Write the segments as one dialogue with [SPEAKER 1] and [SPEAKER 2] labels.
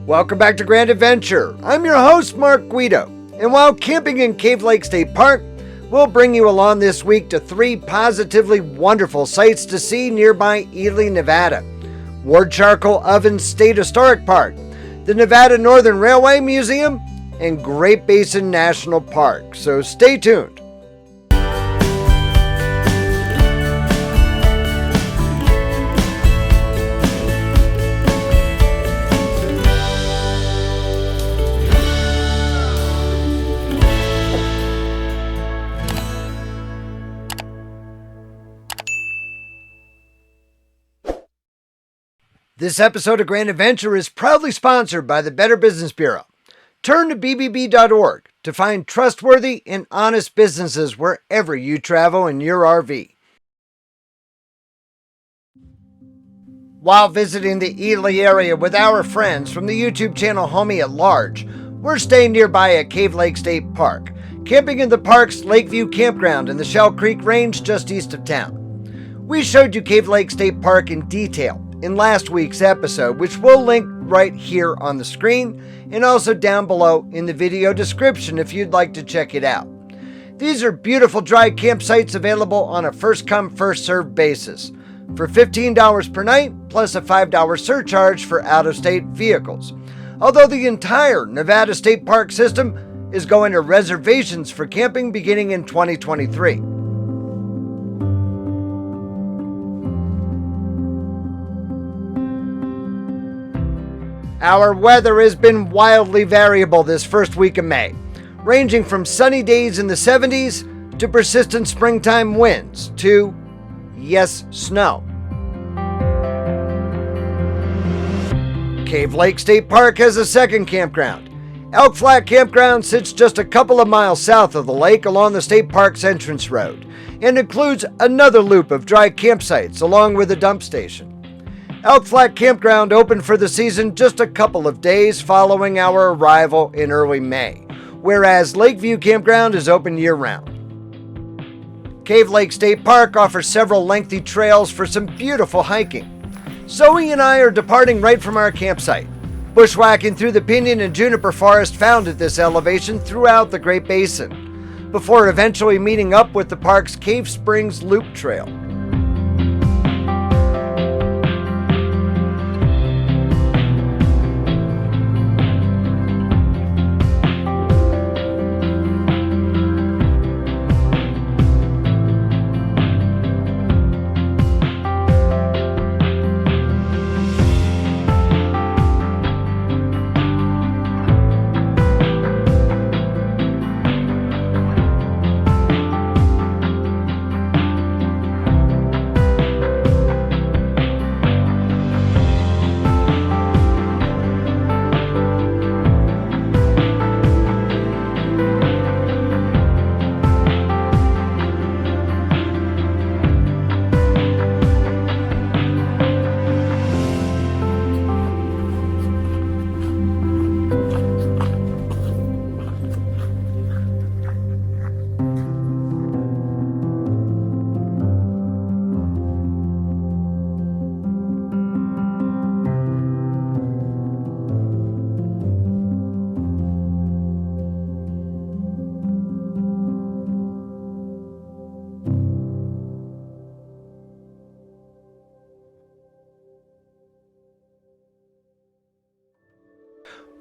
[SPEAKER 1] Welcome back to Grand Adventure. I'm your host, Mark Guido, and while camping in Cave Lake State Park, we'll bring you along this week to 3 positively wonderful sights to see nearby Ely, Nevada. Ward Charcoal Ovens State Historic Park, the Nevada Northern Railway Museum, and Great Basin National Park. So stay tuned. This episode of Grand Adventure is proudly sponsored by the Better Business Bureau. Turn to bbb.org to find trustworthy and honest businesses wherever you travel in your RV. While visiting the Ely area with our friends from the YouTube channel Homie at Large, we're staying nearby at Cave Lake State Park, camping in the park's Lakeview Campground in the Shell Creek Range just east of town. We showed you Cave Lake State Park in detail in last week's episode, which we'll link right here on the screen and also down below in the video description if you'd like to check it out. These are beautiful dry campsites available on a first-come, first-served basis for $15 per night plus a $5 surcharge for out-of-state vehicles. Although the entire Nevada State Park system is going to reservations for camping beginning in 2023. Our weather has been wildly variable this first week of May, ranging from sunny days in the 70s to persistent springtime winds to, yes, snow. Cave Lake State Park has a second campground. Elk Flat Campground sits just a couple of miles south of the lake along the state park's entrance road and includes another loop of dry campsites along with a dump station. Elk Flat Campground opened for the season just a couple of days following our arrival in early May, whereas Lakeview Campground is open year-round. Cave Lake State Park offers several lengthy trails for some beautiful hiking. Zoe and I are departing right from our campsite, bushwhacking through the pinyon and juniper forest found at this elevation throughout the Great Basin, before eventually meeting up with the park's Cave Springs Loop Trail.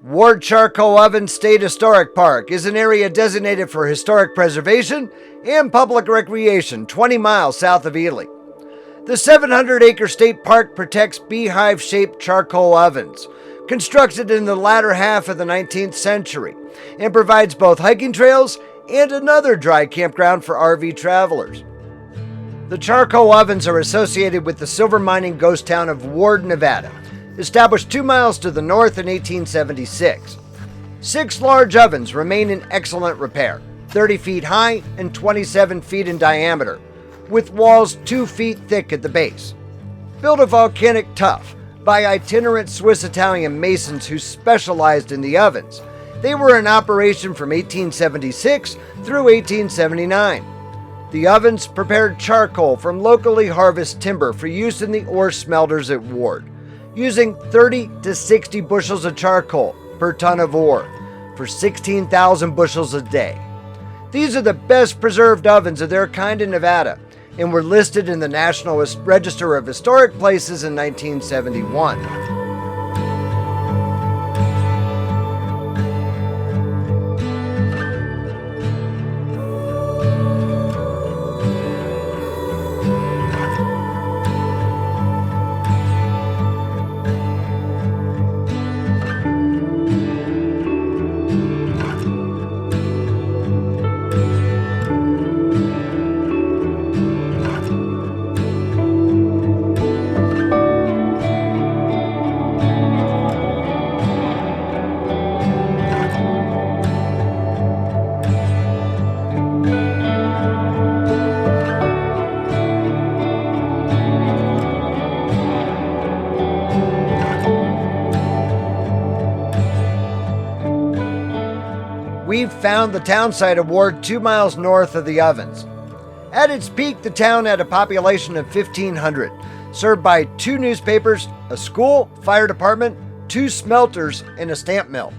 [SPEAKER 1] Ward Charcoal Ovens State Historic Park is an area designated for historic preservation and public recreation 20 miles south of Ely. The 700-acre state park protects beehive-shaped charcoal ovens, constructed in the latter half of the 19th century, and provides both hiking trails and another dry campground for RV travelers. The charcoal ovens are associated with the silver mining ghost town of Ward, Nevada, established 2 miles to the north in 1876. 6 large ovens remain in excellent repair, 30 feet high and 27 feet in diameter, with walls 2 feet thick at the base. Built of volcanic tuff by itinerant Swiss-Italian masons who specialized in the ovens, they were in operation from 1876 through 1879. The ovens prepared charcoal from locally harvested timber for use in the ore smelters at Ward, using 30 to 60 bushels of charcoal per ton of ore for 16,000 bushels a day. These are the best preserved ovens of their kind in Nevada and were listed in the National Register of Historic Places in 1971. We've found the townsite award 2 miles north of the ovens. At its peak, the town had a population of 1,500, served by 2 newspapers, a school, fire department, 2 smelters, and a stamp mill.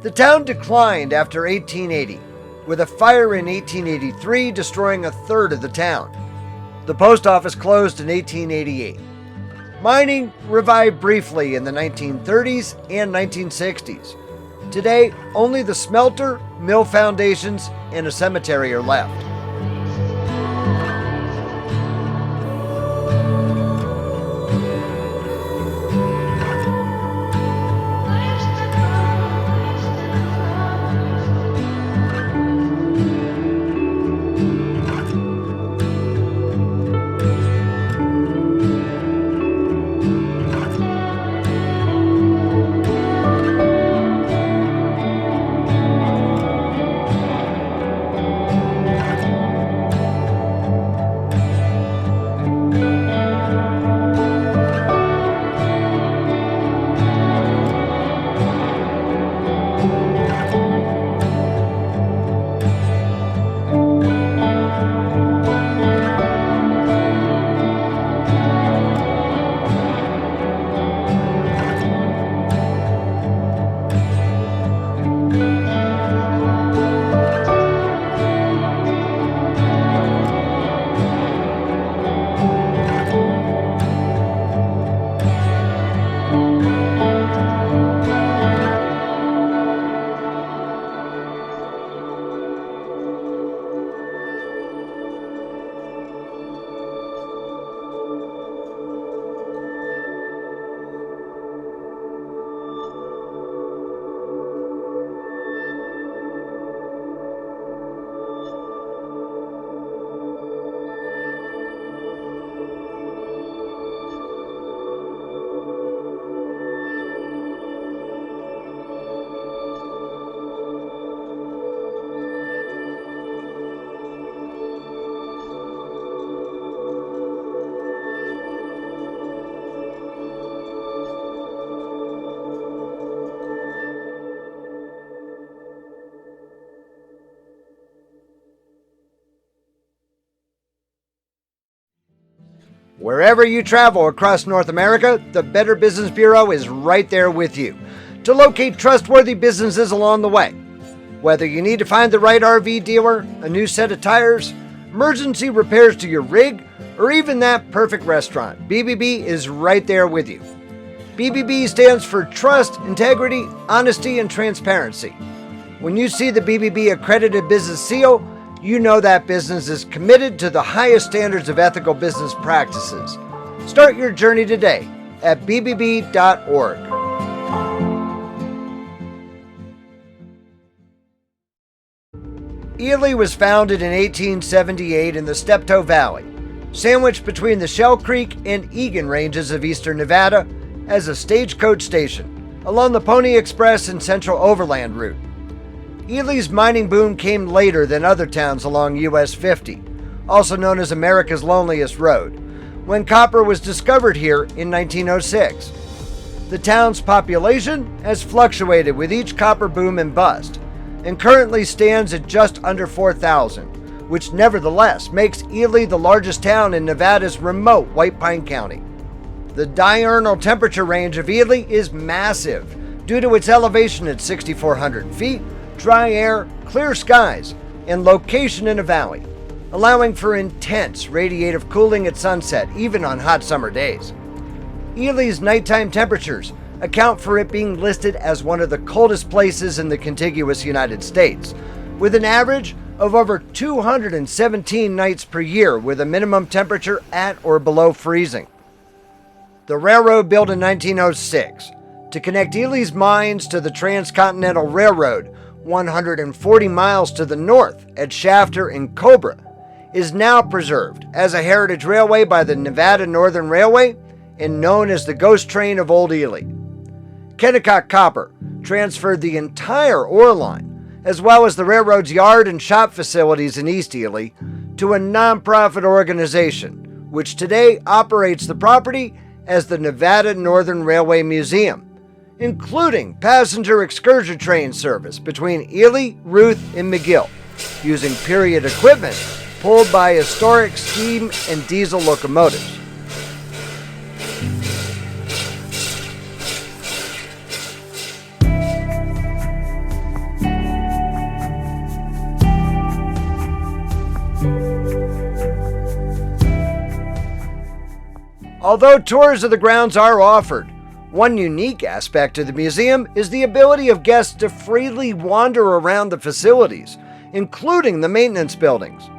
[SPEAKER 1] The town declined after 1880, with a fire in 1883 destroying a third of the town. The post office closed in 1888. Mining revived briefly in the 1930s and 1960s. Today, only the smelter, mill foundations, and a cemetery are left. Wherever you travel across North America, the Better Business Bureau is right there with you to locate trustworthy businesses along the way. Whether you need to find the right RV dealer, a new set of tires, emergency repairs to your rig, or even that perfect restaurant, BBB is right there with you. BBB stands for Trust, Integrity, Honesty, and Transparency. When you see the BBB Accredited Business Seal, you know that business is committed to the highest standards of ethical business practices. Start your journey today at bbb.org. Ely was founded in 1878 in the Steptoe Valley, sandwiched between the Shell Creek and Egan ranges of eastern Nevada, as a stagecoach station along the Pony Express and Central Overland route. Ely's mining boom came later than other towns along US 50, also known as America's Loneliest Road, when copper was discovered here in 1906. The town's population has fluctuated with each copper boom and bust, and currently stands at just under 4,000, which nevertheless makes Ely the largest town in Nevada's remote White Pine County. The diurnal temperature range of Ely is massive due to its elevation at 6,400 feet, dry air, clear skies, and location in a valley, allowing for intense radiative cooling at sunset, even on hot summer days. Ely's nighttime temperatures account for it being listed as one of the coldest places in the contiguous United States, with an average of over 217 nights per year with a minimum temperature at or below freezing. The railroad built in 1906 to connect Ely's mines to the Transcontinental Railroad 140 miles to the north at Shafter and Cobra is now preserved as a heritage railway by the Nevada Northern Railway and known as the Ghost Train of Old Ely. Kennecott Copper transferred the entire ore line, as well as the railroad's yard and shop facilities in East Ely, to a nonprofit organization, which today operates the property as the Nevada Northern Railway Museum, including passenger excursion train service between Ely, Ruth, and McGill, using period equipment pulled by historic steam and diesel locomotives. Although tours of the grounds are offered, one unique aspect of the museum is the ability of guests to freely wander around the facilities, including the maintenance buildings.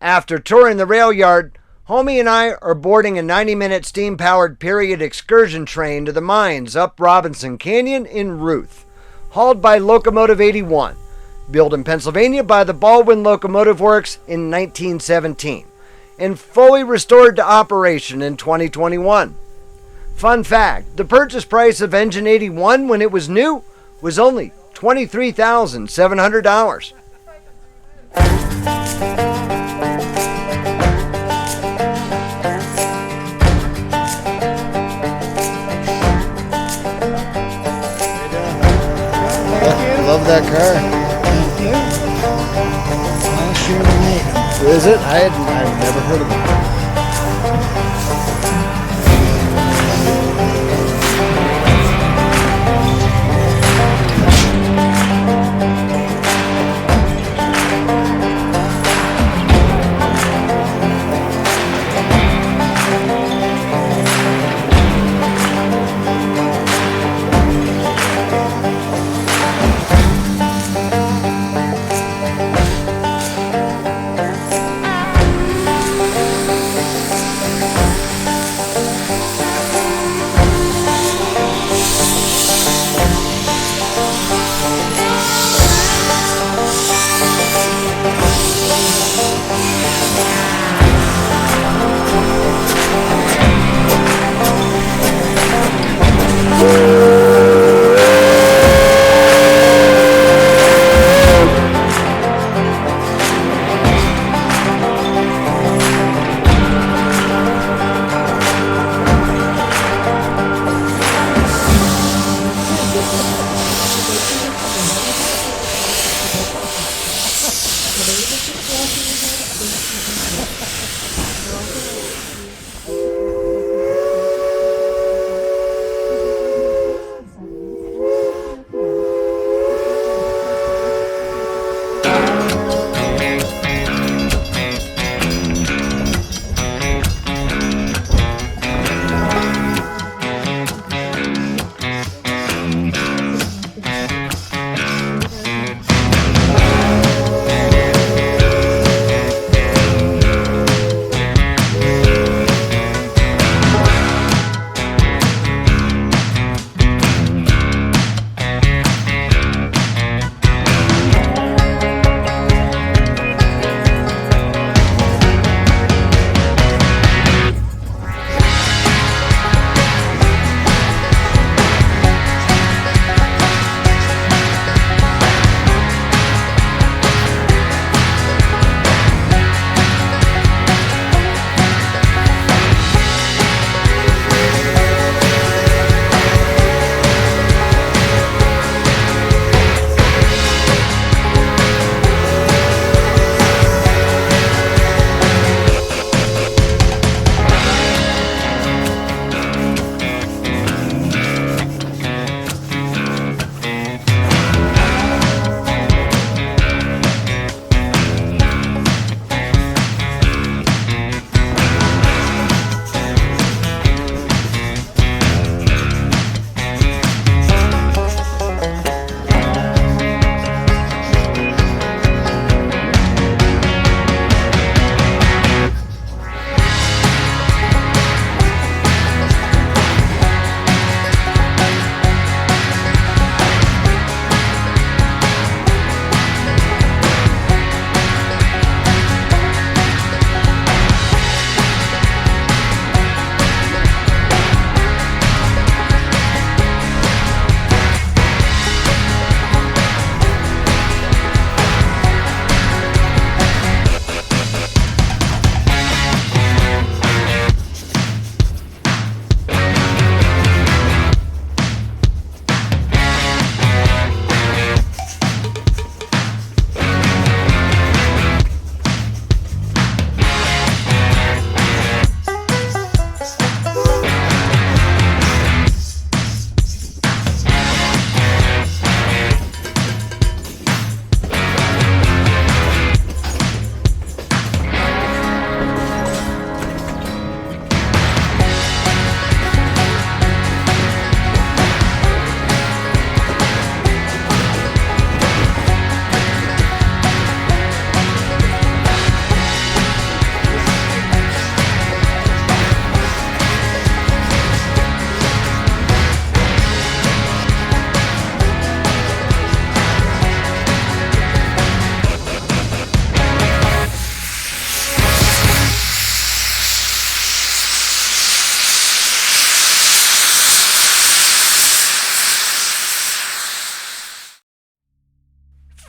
[SPEAKER 1] After touring the rail yard, Homie and I are boarding a 90-minute steam-powered period excursion train to the mines up Robinson Canyon in Ruth, hauled by Locomotive 81, built in Pennsylvania by the Baldwin Locomotive Works in 1917, and fully restored to operation in 2021. Fun fact, the purchase price of Engine 81 when it was new was only $23,700. Love that car.
[SPEAKER 2] Thank you. Last year we made them.
[SPEAKER 1] Is it? I've never heard of it.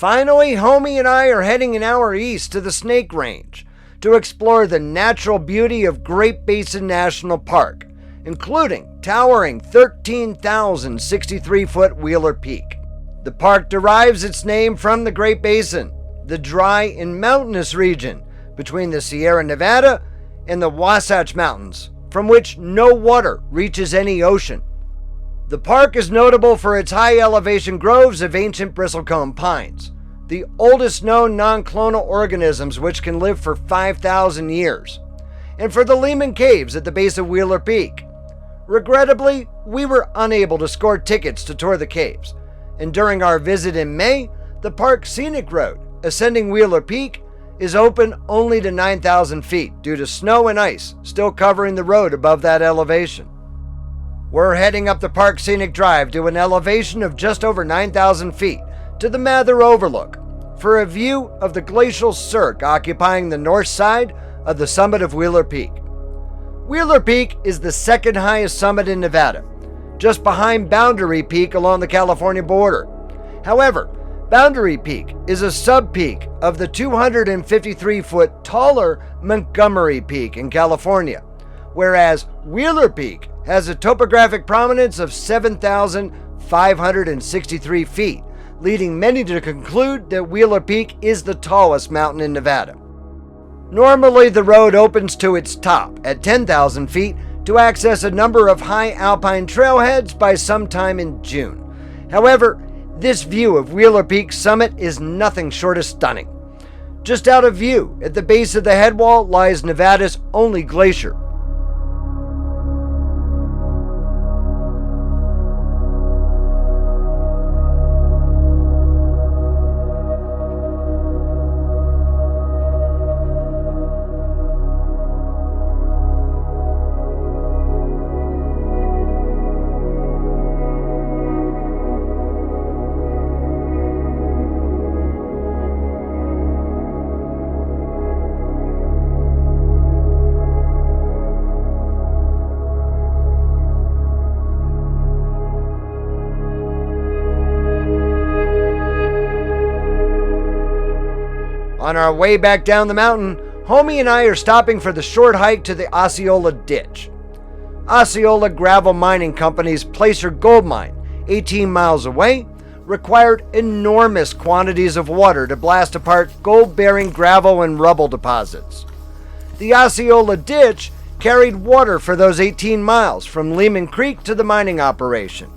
[SPEAKER 1] Finally, Homie and I are heading an hour east to the Snake Range to explore the natural beauty of Great Basin National Park, including towering 13,063-foot Wheeler Peak. The park derives its name from the Great Basin, the dry and mountainous region between the Sierra Nevada and the Wasatch Mountains, from which no water reaches any ocean. The park is notable for its high-elevation groves of ancient bristlecone pines, the oldest known non-clonal organisms which can live for 5,000 years, and for the Lehman Caves at the base of Wheeler Peak. Regrettably, we were unable to score tickets to tour the caves, and during our visit in May, the park's scenic road, ascending Wheeler Peak, is open only to 9,000 feet due to snow and ice still covering the road above that elevation. We're heading up the park scenic drive to an elevation of just over 9,000 feet to the Mather Overlook for a view of the glacial cirque occupying the north side of the summit of Wheeler Peak. Wheeler Peak is the second highest summit in Nevada, just behind Boundary Peak along the California border. However, Boundary Peak is a sub-peak of the 253-foot taller Montgomery Peak in California, whereas Wheeler Peak has a topographic prominence of 7,563 feet, leading many to conclude that Wheeler Peak is the tallest mountain in Nevada. Normally, the road opens to its top at 10,000 feet to access a number of high alpine trailheads by sometime in June. However, this view of Wheeler Peak's summit is nothing short of stunning. Just out of view, at the base of the headwall lies Nevada's only glacier. On our way back down the mountain, Homie and I are stopping for the short hike to the Osceola Ditch. Osceola Gravel Mining Company's Placer Gold Mine, 18 miles away, required enormous quantities of water to blast apart gold-bearing gravel and rubble deposits. The Osceola Ditch carried water for those 18 miles from Lehman Creek to the mining operation,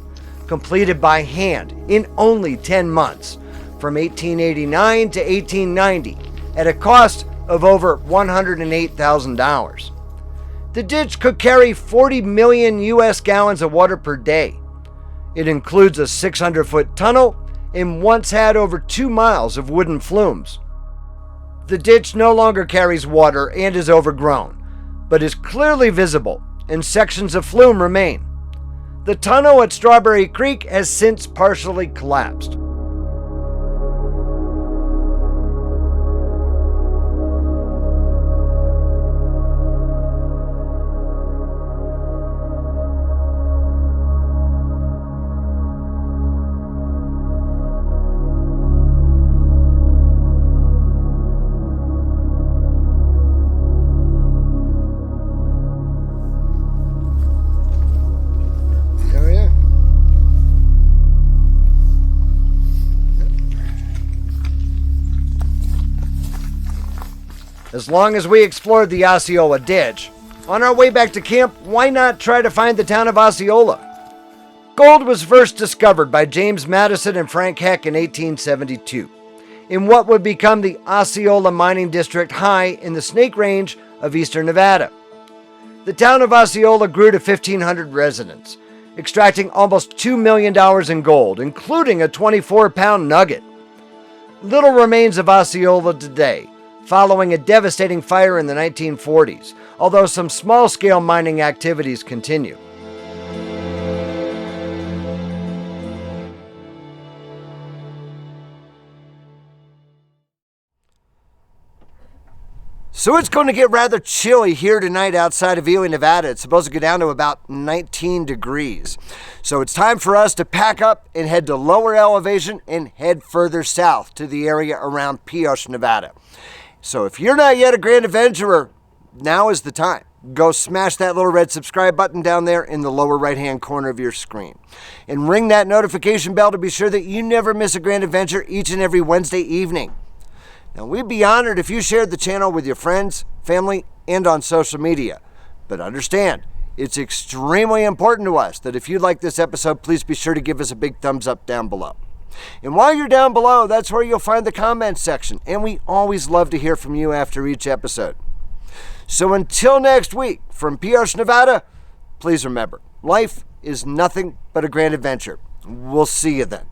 [SPEAKER 1] completed by hand in only 10 months, from 1889 to 1890, at a cost of over $108,000. The ditch could carry 40 million US gallons of water per day. It includes a 600-foot tunnel and once had over 2 miles of wooden flumes. The ditch no longer carries water and is overgrown, but is clearly visible, and sections of flume remain. The tunnel at Strawberry Creek has since partially collapsed. As long as we explored the Osceola Ditch, on our way back to camp, why not try to find the town of Osceola? Gold was first discovered by James Madison and Frank Heck in 1872, in what would become the Osceola Mining District high in the Snake Range of eastern Nevada. The town of Osceola grew to 1,500 residents, extracting almost $2 million in gold, including a 24-pound nugget. Little remains of Osceola today, following a devastating fire in the 1940s, although some small-scale mining activities continue. So it's going to get rather chilly here tonight outside of Ely, Nevada. It's supposed to go down to about 19 degrees. So it's time for us to pack up and head to lower elevation and head further south to the area around Pioche, Nevada. So if you're not yet a Grand Adventurer, now is the time. Go smash that little red subscribe button down there in the lower right-hand corner of your screen. And ring that notification bell to be sure that you never miss a Grand Adventure each and every Wednesday evening. Now, we'd be honored if you shared the channel with your friends, family, and on social media. But understand, it's extremely important to us that if you like this episode, please be sure to give us a big thumbs up down below. And while you're down below, that's where you'll find the comments section. And we always love to hear from you after each episode. So until next week, from Pioche, Nevada, please remember, life is nothing but a grand adventure. We'll see you then.